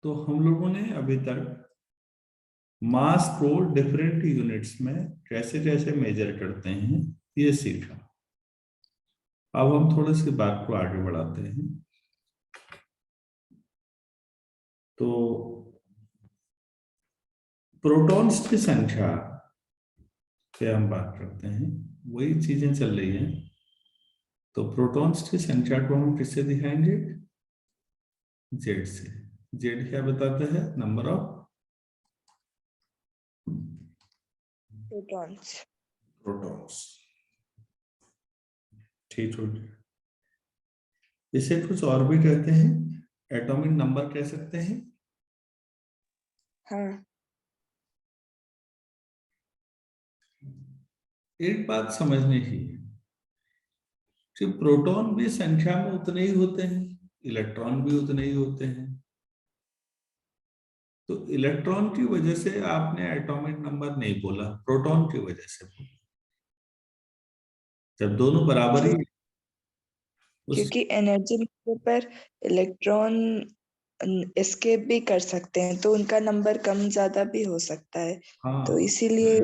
तो हम लोगों ने अभी तक मास को डिफरेंट यूनिट्स में कैसे कैसे मेजर करते हैं ये सीखा। अब हम थोड़े से बात को आगे बढ़ाते हैं। तो प्रोटॉन्स की संख्या पे हम बात करते हैं, वही चीजें चल रही हैं। तो प्रोटॉन्स की संख्या को हम किससे दिखाएंगे? जेड से। जेड क्या बताता है? Number of protons. प्रोटॉन्स। ठीक हो गया। इसे कुछ और भी कहते हैं, एटॉमिक नंबर कह सकते हैं। हाँ। एक बात समझने की है कि प्रोटॉन भी संख्या में उतने ही होते हैं, इलेक्ट्रॉन भी उतने ही होते हैं। तो इलेक्ट्रॉन की वजह से आपने एटॉमिक नंबर नहीं बोला, प्रोटॉन की वजह से बोला। जब दोनों बराबर ही उस क्योंकि एनर्जी लेवल पर इलेक्ट्रॉन एस्केप भी कर सकते हैं, तो उनका नंबर कम ज्यादा भी हो सकता है। तो हाँ, इसीलिए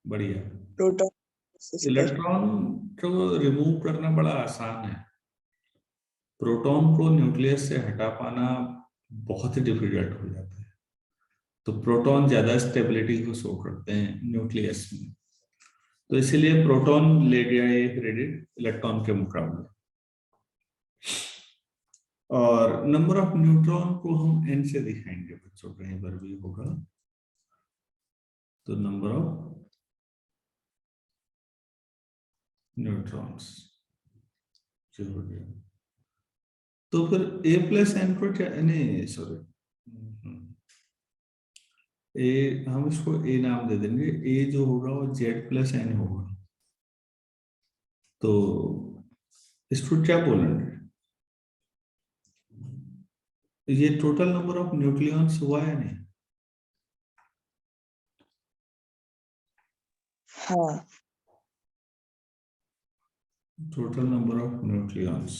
बढ़िया। प्रोटॉन बेसिस पर। इलेक्ट्रॉन को रिमूव करना बड़ा आसान है, प्रोटॉन को न्यूक्लियस से हटा पाना बहुत ही डिफिकल्ट हो जाता है। तो प्रोटॉन ज्यादा स्टेबिलिटी को शो करते हैं न्यूक्लियस में, तो इसीलिए प्रोटॉन ले गया ये क्रेडिट इलेक्ट्रॉन के मुकाबले। और नंबर ऑफ न्यूट्रॉन को हम एन से दिखाएंगे बच्चों, कहीं पर भी होगा तो नंबर ऑफ न्यूट्रॉन्स जो हो गया। तो फिर ए प्लस एन को क्या, नहीं सॉरी, ए, हम इसको ए नाम दे देंगे। ए जो होगा वो जेड प्लस एन होगा। तो इसको क्या बोलेंगे? ये टोटल नंबर ऑफ न्यूक्लियॉन्स हुआ है नहीं? हाँ। Total number of nucleons.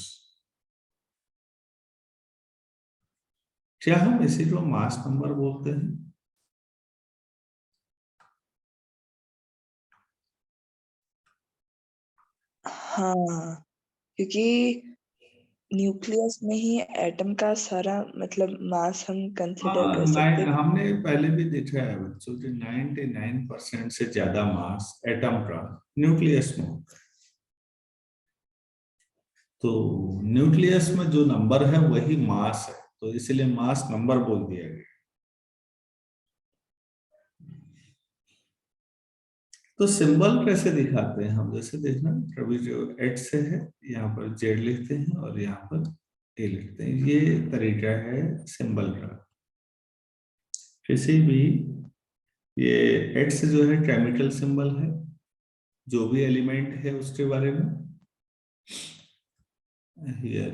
क्या हम इसी को मास नंबर बोलते हैं? हाँ, क्योंकि न्यूक्लियस में ही एटम का सारा मतलब मास हम कंसिडर हाँ, कर सकते हैं। हमने पहले भी देखा है बच्चों कि 99% से ज्यादा मास एटम का न्यूक्लियस में होता है। तो न्यूक्लियस में जो नंबर है वही मास है, तो इसलिए मास नंबर बोल दिया गया। तो सिंबल कैसे दिखाते हैं हम? जैसे देखना, कभी जो एच से है यहाँ पर जेड लिखते हैं और यहाँ पर ए लिखते हैं, ये तरीका है सिंबल का। किसी भी, ये एच से जो है केमिकल सिंबल है, जो भी एलिमेंट है उसके बारे में। Here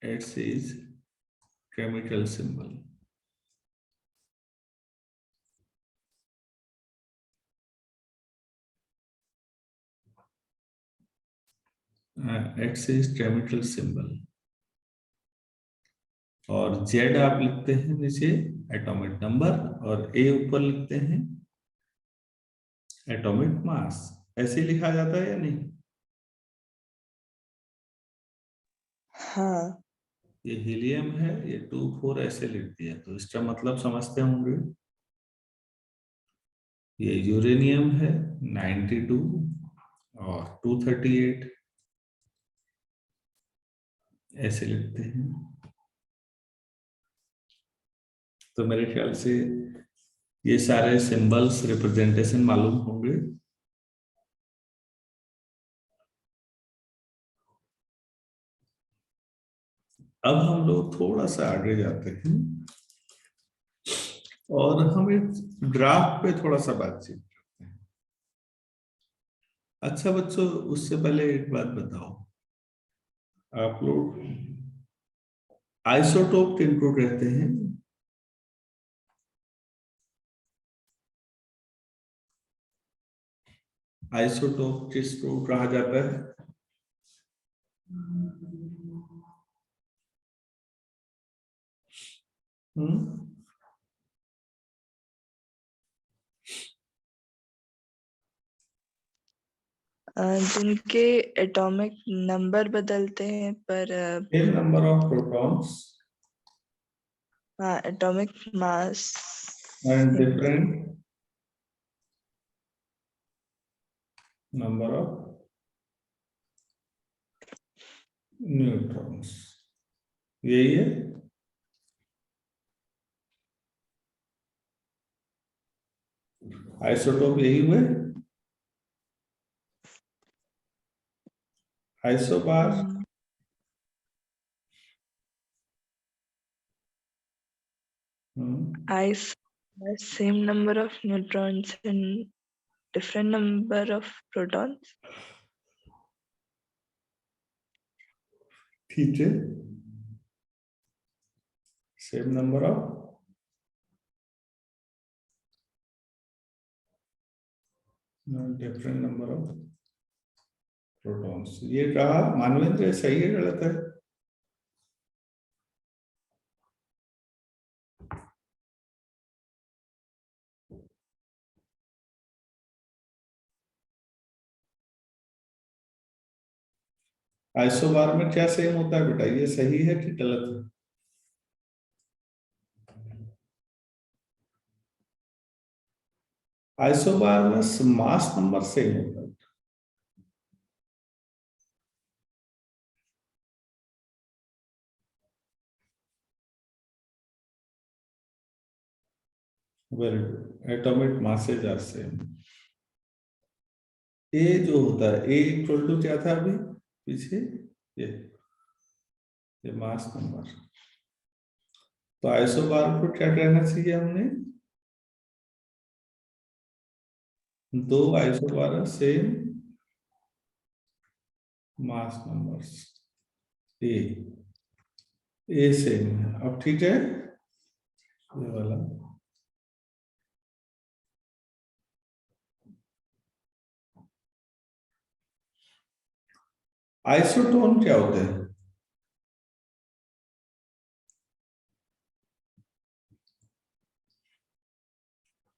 H is chemical symbol. X is chemical symbol. और जेड आप लिखते हैं नीचे एटॉमिक नंबर, और ए ऊपर लिखते हैं एटॉमिक मास। ऐसे ही लिखा जाता है या नहीं? हाँ। ये हीलियम है, ये 2 4 ऐसे लिख दिया, तो इसका मतलब समझते होंगे। ये यूरेनियम है 92 और 238 ऐसे लिखते हैं। तो मेरे ख्याल से ये सारे सिंबल्स रिप्रेजेंटेशन मालूम होंगे। अब हम लोग थोड़ा सा आगे जाते हैं और हम एक ग्राफ पे थोड़ा सा बातचीत करते हैं। अच्छा बच्चों, उससे पहले एक बात बताओ, आप लोग आइसोटोप किनको कहते हैं? आइसोटोप किसको कहा जाता है? जिनके एटॉमिक नंबर बदलते हैं पर सेम नंबर ऑफ प्रोटॉन्स हाँ atomic mass and different number of neutrons, यही है। आइसोटोप यही हुए। Isobar ice has same number of neutrons and different number of protons. ठीक है, same number of different number of protons. ये कहा मानवेंद्र, सही है गलत है? आइसोबार में क्या सेम होता है बेटा, ये सही है कि गलत है? आइसोबार में मास नंबर सेम होता है। Very good, atomic masses are same. ए जो होता है, ए इक्वल टू क्या था अभी पीछे, ये मास नंबर। तो आइसोबार को क्या कहना चाहिए हमने, दो आइसोबार सेम मास नंबर्स, ए सेम है। अब ठीक है, ये वाला आइसोटोन क्या होते हैं?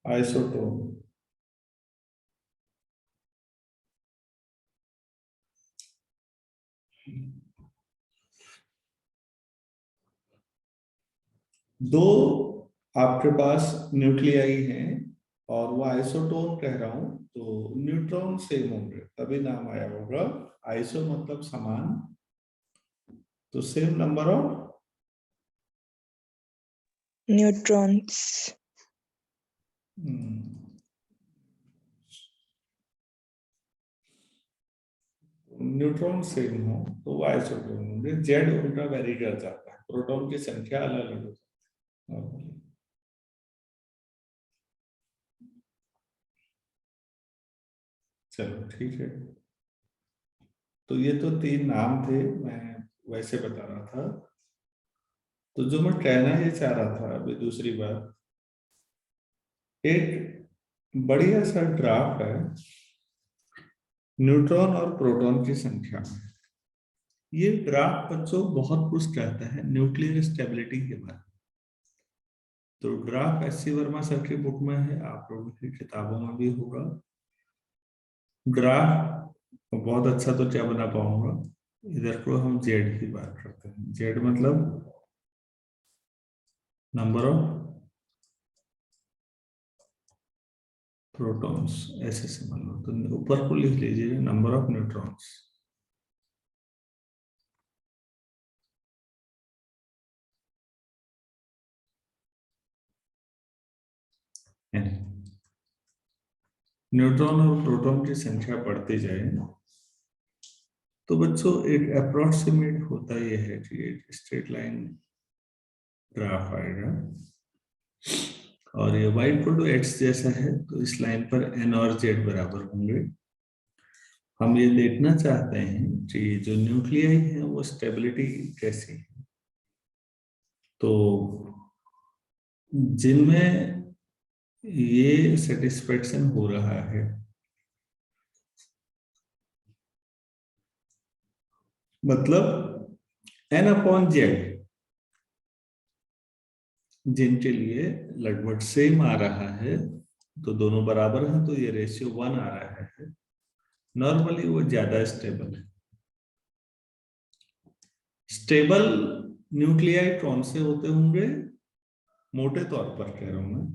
आइसोटोन दो आपके पास न्यूक्लियाई हैं और वो आइसोटोन कह रहा हूं, तो न्यूट्रॉन सेम होंगे तभी नाम आया होगा। आइसो मतलब समान, तो same number of neutrons. Neutron same हो तो वो आइसोटोन होंगे। जेड उनका वेरी कर जाता है, प्रोटॉन की संख्या अलग अलग हो जाती है। चलो ठीक है, तो ये तो तीन नाम थे, मैं वैसे बता रहा था। तो जो मैं कहना ये चाह रहा था अभी दूसरी बात, एक बढ़िया सा ग्राफ है न्यूट्रॉन और प्रोटॉन की संख्या में। ये ग्राफ बच्चों बहुत कुछ कहता है न्यूक्लियर स्टेबिलिटी के बारे में। तो ग्राफ एस.सी. वर्मा सर की बुक में है, आप लोगों की किताबों में भी होगा। ग्राफ बहुत अच्छा तो क्या बना पाऊंगा, इधर को हम जेड की बात करते हैं। जेड मतलब नंबर ऑफ प्रोटॉन्स, ऐसे समझ लो। तो ऊपर को लिख लीजिए नंबर ऑफ न्यूट्रॉन्स। न्यूट्रॉन और प्रोटॉन की संख्या बढ़ती जाए तो बच्चों एक अप्रोक्सीमेट होता यह है कि एक स्ट्रेट लाइन ग्राफ आएगा और ये y इक्वल टू एक्स जैसा है, तो इस लाइन पर n और z बराबर होंगे। हम ये देखना चाहते हैं कि जो न्यूक्लियाई है वो स्टेबिलिटी कैसी है। तो जिनमें ये सेटिस्फेक्शन हो रहा है, मतलब n अपॉन जेड, जिनके लिए लगभग सेम आ रहा है, तो दोनों बराबर है, तो ये रेशियो 1 आ रहा है, नॉर्मली वो ज्यादा स्टेबल है। स्टेबल न्यूक्लियाई कौन से होते होंगे, मोटे तौर पर कह रहा हूं मैं।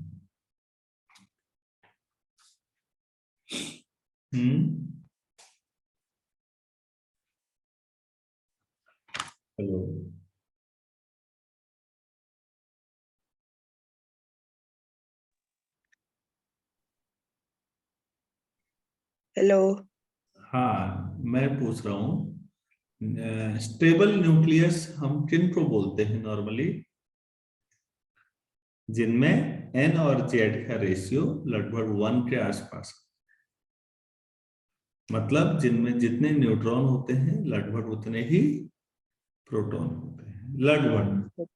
हेलो। हेलो। हाँ, मैं पूछ रहा हूँ, स्टेबल न्यूक्लियस हम किन को बोलते हैं नॉर्मली, जिनमें एन और जेड का रेशियो लगभग 1 के आसपास, मतलब जिनमें जितने न्यूट्रॉन होते हैं लगभग उतने ही प्रोटॉन होते हैं, लगभग,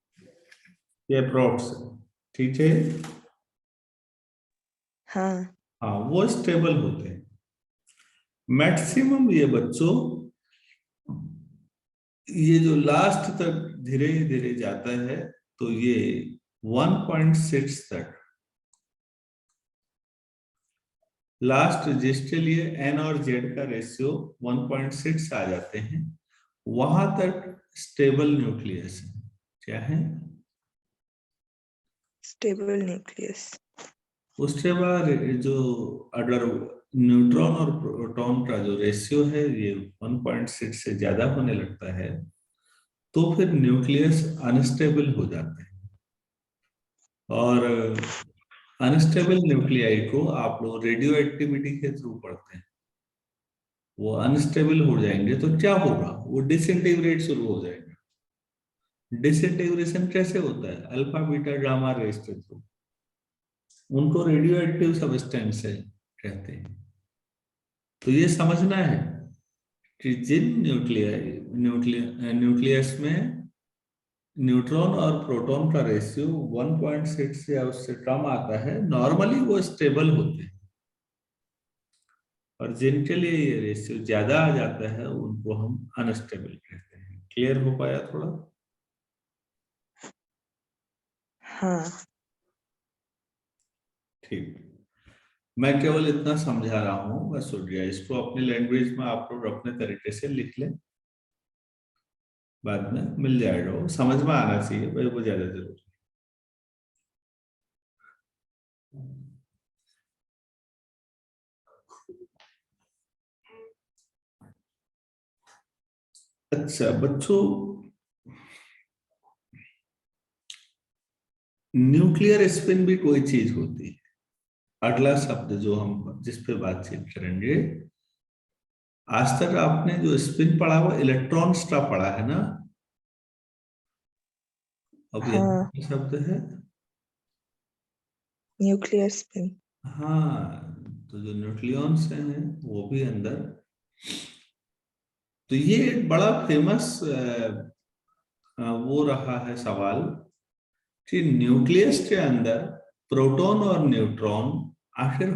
ये अप्रोक्स, ठीक है। हाँ। हाँ, वो स्टेबल होते हैं। मैक्सिमम ये बच्चों, ये जो लास्ट तक धीरे धीरे जाता है, तो ये 1.6 तक, लास्ट जिसके लिए एन और जेड का रेशियो 1.6 आ जाते हैं, वहां तक स्टेबल न्यूक्लियस है। क्या है? Stable nucleus. उसके बाद जो, अगर न्यूट्रॉन और प्रोटॉन का जो रेशियो है ये 1.6 से ज्यादा होने लगता है, तो फिर न्यूक्लियस अनस्टेबल हो जाते हैं। और अनस्टेबल न्यूक्लियाई को आप लोग रेडियो एक्टिविटी के थ्रू पढ़ते हैं। वो अनस्टेबल हो जाएंगे तो क्या होगा, वो डिसइंटीग्रेट शुरू हो जाएगा। डिसइंटीग्रेशन कैसे होता है, अल्फा बीटा गामा रेस के थ्रू, उनको रेडियो एक्टिव सब्सटेंस से कहते हैं। तो ये समझना है कि जिन न्यूक्लियस में न्यूट्रॉन और प्रोटॉन का रेशियो 1.6 या उससे कम आता है, नॉर्मली वो स्टेबल होते हैं, और जिनके लिए ये रेशियो ज्यादा आ जाता है उनको हम अनस्टेबल कहते हैं। क्लियर हो पाया थोड़ा? हाँ। ठीक। मैं केवल इतना समझा रहा हूँ, बस हो गया। इसको अपनी लैंग्वेज में आप लोग अपने तरीके से लिख लें, बाद में मिल जाएगा। वो समझ में आना चाहिए भाई, वो ज्यादा जरूरी है। अच्छा बच्चों, न्यूक्लियर स्पिन भी कोई चीज होती है। अगला शब्द जो हम जिस पे बातचीत करेंगे, आज तक आपने जो स्पिन पढ़ा वो इलेक्ट्रॉन्स का पढ़ा है ना। अब यहाँ हाँ। क्या शब्द है? Nuclear spin. हाँ, तो जो न्यूक्लियॉन्स हैं वो भी अंदर। तो ये एक बड़ा फेमस वो रहा है सवाल कि न्यूक्लियस के अंदर प्रोटॉन और न्यूट्रॉन आखिर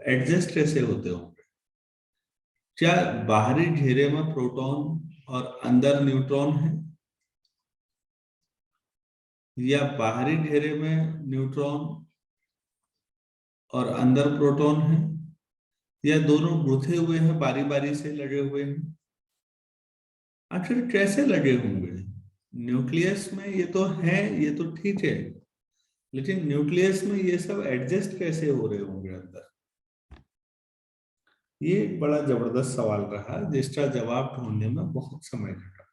एडजस्ट कैसे होते होंगे। क्या बाहरी घेरे में प्रोटॉन और अंदर न्यूट्रॉन है, या बाहरी घेरे में न्यूट्रॉन और अंदर प्रोटॉन है, या दोनों गुथे हुए हैं, बारी बारी से लगे हुए हैं। आखिर कैसे लगे होंगे? न्यूक्लियस में ये तो है, ये तो ठीक है, लेकिन न्यूक्लियस में ये सब एडजस्ट कैसे हो रहे होंगे अंदर? ये एक बड़ा जबरदस्त सवाल रहा, जिसका जवाब ढूंढने में बहुत समय लगा।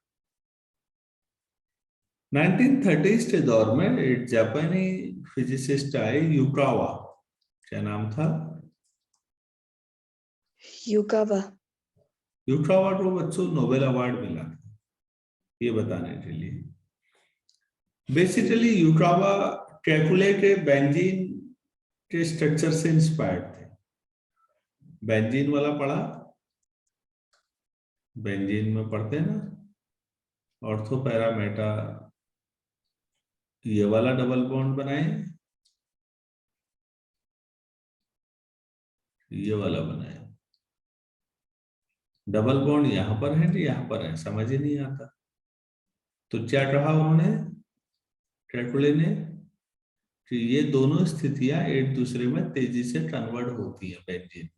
1930s के दौर में एक जापानी फिजिसिस्ट आए, युकावा। क्या नाम था? युकावा। युकावा को बच्चों नोबेल अवार्ड मिला था ये बताने के लिए। बेसिकली युकावा कैकुले के बेंजीन के स्ट्रक्चर से इंस्पायर्ड थे। बेंजीन वाला पढ़ा, बेंजीन में पढ़ते हैं ना, ऑर्थो पैरा मेटा, ये वाला डबल बॉन्ड बनाए, ये वाला बनाए। डबल बॉन्ड यहां पर है कि यहां पर है, समझ ही नहीं आता। तो क्या कहा उन्होंने, कैकुले ने, कि ये दोनों स्थितियां एक दूसरे में तेजी से कन्वर्ट होती है बेंजीन।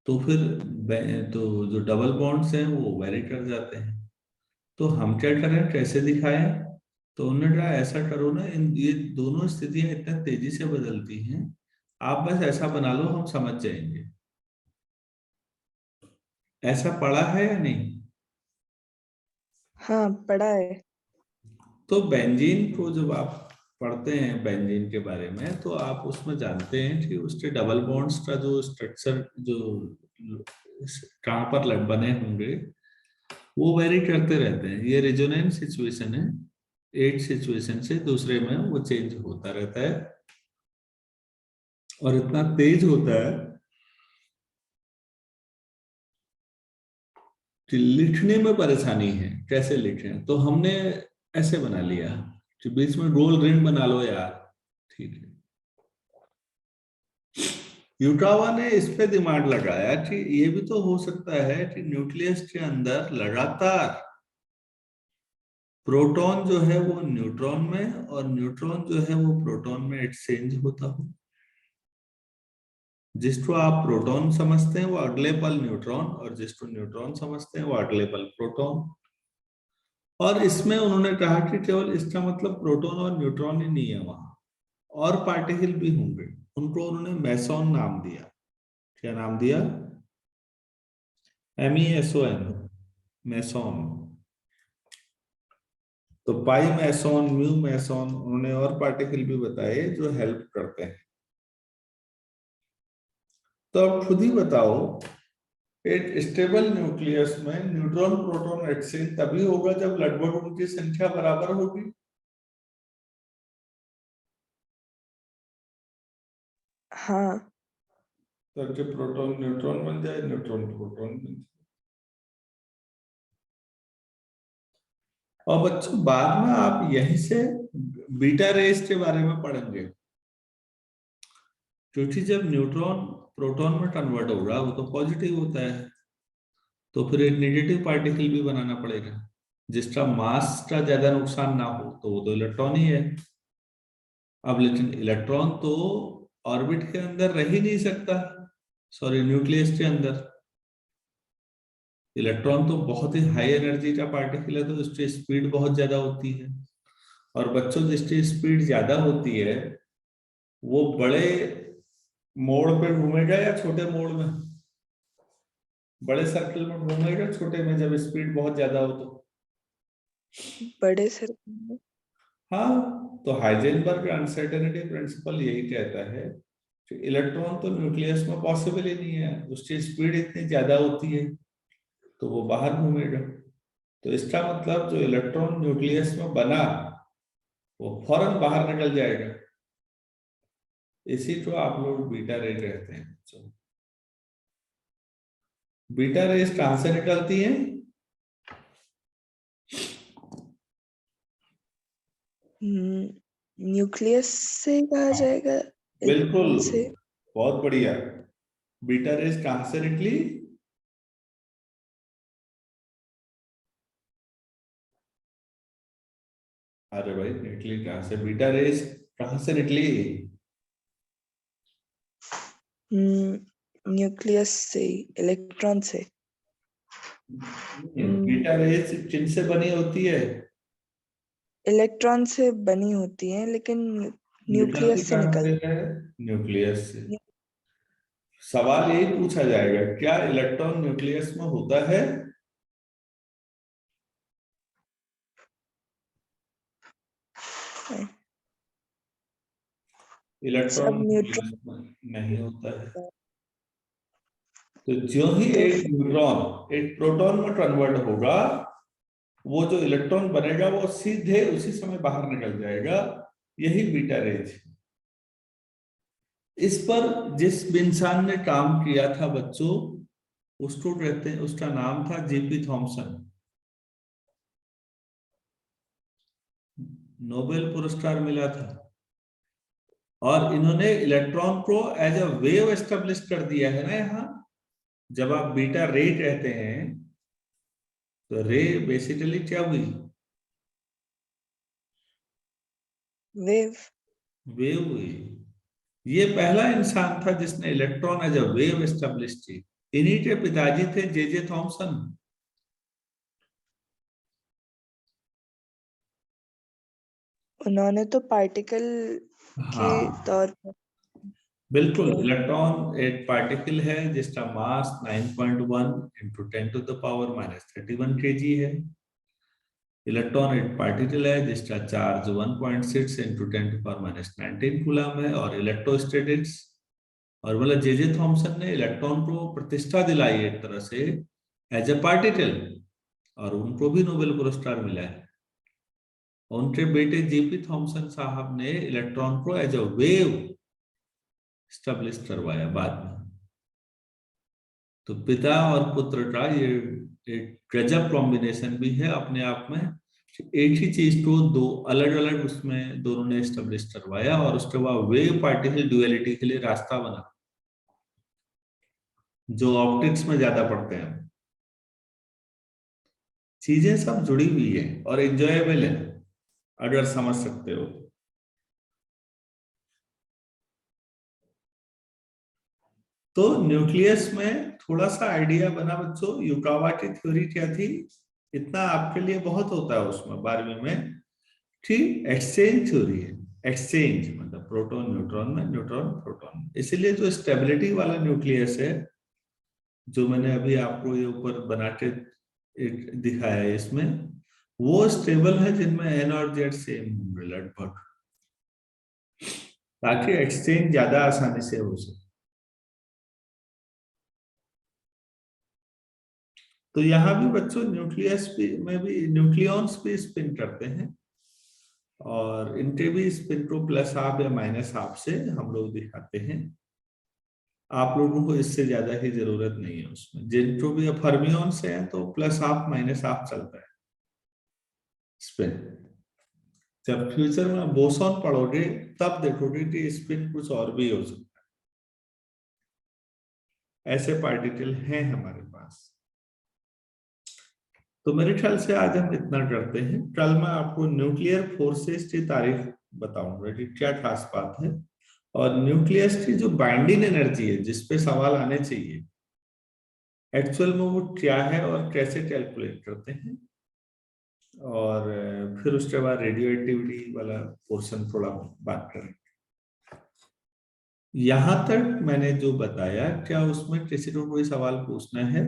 तो फिर तो जो डबल बॉन्ड्स हैं वो वेरी कर जाते हैं। तो हम क्या करें, कैसे दिखाएं? तो उन्होंने कहा ऐसा करो ना, इन ये दोनों स्थितियां इतना तेजी से बदलती हैं, आप बस ऐसा बना लो, हम समझ जाएंगे। ऐसा पढ़ा है या नहीं? हाँ, पढ़ा है। तो बेंजीन को जब आप पढ़ते हैं बेंजीन के बारे में, तो आप उसमें जानते हैं कि उसके डबल बॉन्ड्स का जो स्ट्रक्चर जो कहाँ पर बने होंगे वो वेरी करते रहते हैं। ये रेजोनेंस सिचुएशन है, एक सिचुएशन से दूसरे में वो चेंज होता रहता है और इतना तेज होता है कि लिखने में परेशानी है। कैसे लिखें? तो हमने ऐसे बना लिया कि बीच में गोल रिंग बना लो यार, ठीक है। यूटावा ने इस पे दिमाग लगाया कि ये भी तो हो सकता है कि न्यूक्लियस के अंदर लगातार प्रोटॉन जो है वो न्यूट्रॉन में और न्यूट्रॉन जो है वो प्रोटॉन में एक्सचेंज होता हो। जिसको आप प्रोटॉन समझते हैं वो अगले पल न्यूट्रॉन, और जिसको न्यूट्रॉन समझते हैं वो अगले पल प्रोटॉन। और इसमें उन्होंने कहा कि केवल इसका मतलब प्रोटॉन और न्यूट्रॉन ही नहीं है, वहां और पार्टिकल भी होंगे। उनको उन्होंने मेसॉन नाम दिया। क्या नाम दिया? MESON, meson. तो पाई मेसॉन, म्यू मेसॉन, उन्होंने और पार्टिकल भी बताए जो हेल्प करते हैं। तो अब खुद ही बताओ, एक स्टेबल न्यूक्लियस में न्यूट्रॉन प्रोटॉन एक्सचेंज तभी होगा जब लगभग उनकी संख्या बराबर होगी। हाँ। ताकि प्रोटॉन न्यूट्रॉन बन जाए, न्यूट्रॉन प्रोटॉन बन जाए। और बच्चों बाद में आप यहीं से बीटा रेस के बारे में पढ़ेंगे, क्योंकि जब न्यूट्रॉन प्रोटॉन में कन्वर्ट होगा वो तो पॉजिटिव होता है, तो फिर एक नेगेटिव पार्टिकल भी बनाना पड़ेगा जिसका मास का ज्यादा नुकसान ना हो, तो वो तो इलेक्ट्रॉन ही है। अब लेकिन इलेक्ट्रॉन तो ऑर्बिट के अंदर रह ही नहीं सकता, सॉरी न्यूक्लियस के अंदर। इलेक्ट्रॉन तो बहुत ही हाई एनर्जी का पार्टिकल है, तो इसकी स्पीड बहुत ज्यादा होती है। और बच्चों जिसकी स्पीड ज्यादा होती है वो बड़े मोड़ पे घूमेगा या छोटे मोड़ में? बड़े सर्कल में घूमेगा, छोटे में, जब स्पीड बहुत ज्यादा हो तो? बड़े सर्कल में। हाँ, तो हाइजेनबर्ग अनसर्टेनिटी प्रिंसिपल यही कहता है कि इलेक्ट्रॉन तो न्यूक्लियस में पॉसिबल ही नहीं है, उसकी स्पीड इतनी ज्यादा होती है, तो वो बाहर घूमेगा। तो इसका मतलब जो इलेक्ट्रॉन न्यूक्लियस में बना वो फौरन बाहर निकल जाएगा। इसी को आप लोग बीटा रे कहते हैं बच्चों। बीटा रेस कहां से निकलती है? न्यूक्लियस से कहा जाएगा, बिल्कुल, इलेक्ट्रॉन से। बहुत बढ़िया। बीटा रेस कहां से निकली? अरे भाई, निकली कहां से बीटा रेस? कहां से निकली? न्यूक्लियस से, इलेक्ट्रॉन से। बीटा रेस किन से बनी होती है? इलेक्ट्रॉन से बनी होती है, लेकिन निकलती न्यूक्लियस से कहां निकल। से है? न्यूक्लियस से। सवाल यही पूछा जाएगा, क्या इलेक्ट्रॉन न्यूक्लियस में होता है? इलेक्ट्रॉन सब न्यूक्लियस न्यूट्रॉन। में नहीं होता है। तो जो ही तो एक न्यूट्रॉन एक प्रोटॉन में कन्वर्ट होगा, वो जो इलेक्ट्रॉन बनेगा वो सीधे उसी समय बाहर निकल जाएगा। यही बीटा रेज है। इस पर जिस इंसान ने काम किया था बच्चों, उसको कहते हैं, उसका नाम था JP थॉमसन। नोबेल पुरस्कार मिला था। और इन्होंने इलेक्ट्रॉन को एज अ वेव एस्टेब्लिश कर दिया है ना यहाँ। जब आप बीटा रे कहते हैं तो रे बेसिकली क्या हुई? वेव। वेव हुई। ये पहला इंसान था जिसने electron as a wave establish की। इन्हीं के पिताजी थे जे थॉमसन। उन्होंने तो पार्टिकल के हाँ तौर पर बिल्कुल, किया। इलेक्ट्रॉन एक पार्टिकल है जिसका मास 9.1 इंटू 10⁻³ kg है। इलेक्ट्रॉन एक पार्टिकल है जिसका चार्ज 1.6 इंटू 10⁻19 कूलम है। और इलेक्ट्रोस्टैटिक्स, और मतलब जे थॉमसन ने इलेक्ट्रॉन को प्रतिष्ठा दिलाई एक तरह से एज ए पार्टिकल, और उनको भी नोबेल पुरस्कार मिला है। उनके बेटे जेपी थॉमसन साहब ने इलेक्ट्रॉन को एज अ वेव स्टेब्लिश करवाया बाद में। तो पिता और पुत्र का ये एक गजब कॉम्बिनेशन भी है अपने आप में। एक ही चीज को दो अलग अलग उसमें दोनों ने स्टेब्लिश करवाया, और उसके बाद वेव पार्टिकल ड्युअलिटी के लिए रास्ता बना, जो ऑप्टिक्स में ज्यादा पढ़ते हैं। चीजें सब जुड़ी हुई है और एंजॉयबल है अगर समझ सकते हो। तो न्यूक्लियस में थोड़ा सा आइडिया बना बच्चों। युकावा की थ्योरी क्या थी, इतना आपके लिए बहुत होता है उसमें 12वीं में, कि एक्सचेंज थ्योरी है। एक्सचेंज मतलब प्रोटॉन न्यूट्रॉन में, न्यूट्रॉन प्रोटॉन में। इसीलिए जो स्टेबिलिटी वाला न्यूक्लियस है, जो मैंने अभी आपको ये ऊपर बना के एक दिखाया है इसमें, वो स्टेबल है जिनमें एन और जेड सेम होंगे लगभग, ताकि एक्सचेंज ज्यादा आसानी से हो सके। तो यहाँ भी बच्चों न्यूक्लियस भी में भी न्यूक्लियॉन्स भी स्पिन करते हैं, और इनके भी स्पिन को प्लस हाफ या माइनस हाफ से हम लोग दिखाते हैं। आप लोगों को इससे ज्यादा ही जरूरत नहीं है उसमें। जिनको भी फर्मियन से है तो प्लस हाफ माइनस हाफ चलता है स्पिन। जब फ्यूचर में बोसॉन पढ़ोगे तब देखोगे कि स्पिन कुछ और भी हो सकता है। ऐसे पार्टिकल हैं हमारे पास। तो मेरे ख्याल से आज हम इतना करते हैं। कल मैं आपको न्यूक्लियर फोर्सेस की तारीफ बताऊंगा कि क्या खास बात है, और न्यूक्लियस की जो बाइंडिंग एनर्जी है जिसपे सवाल आने चाहिए, एक्चुअल में वो क्या है और कैसे कैलकुलेट करते हैं। और फिर उसके बाद रेडियो एक्टिविटी वाला पोर्शन थोड़ा बात करें। यहां तक मैंने जो बताया, क्या उसमें किसी को कोई सवाल पूछना है?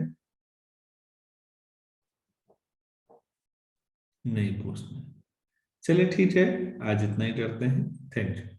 नहीं पूछना। चलिए ठीक है, आज इतना ही करते हैं। Thank you.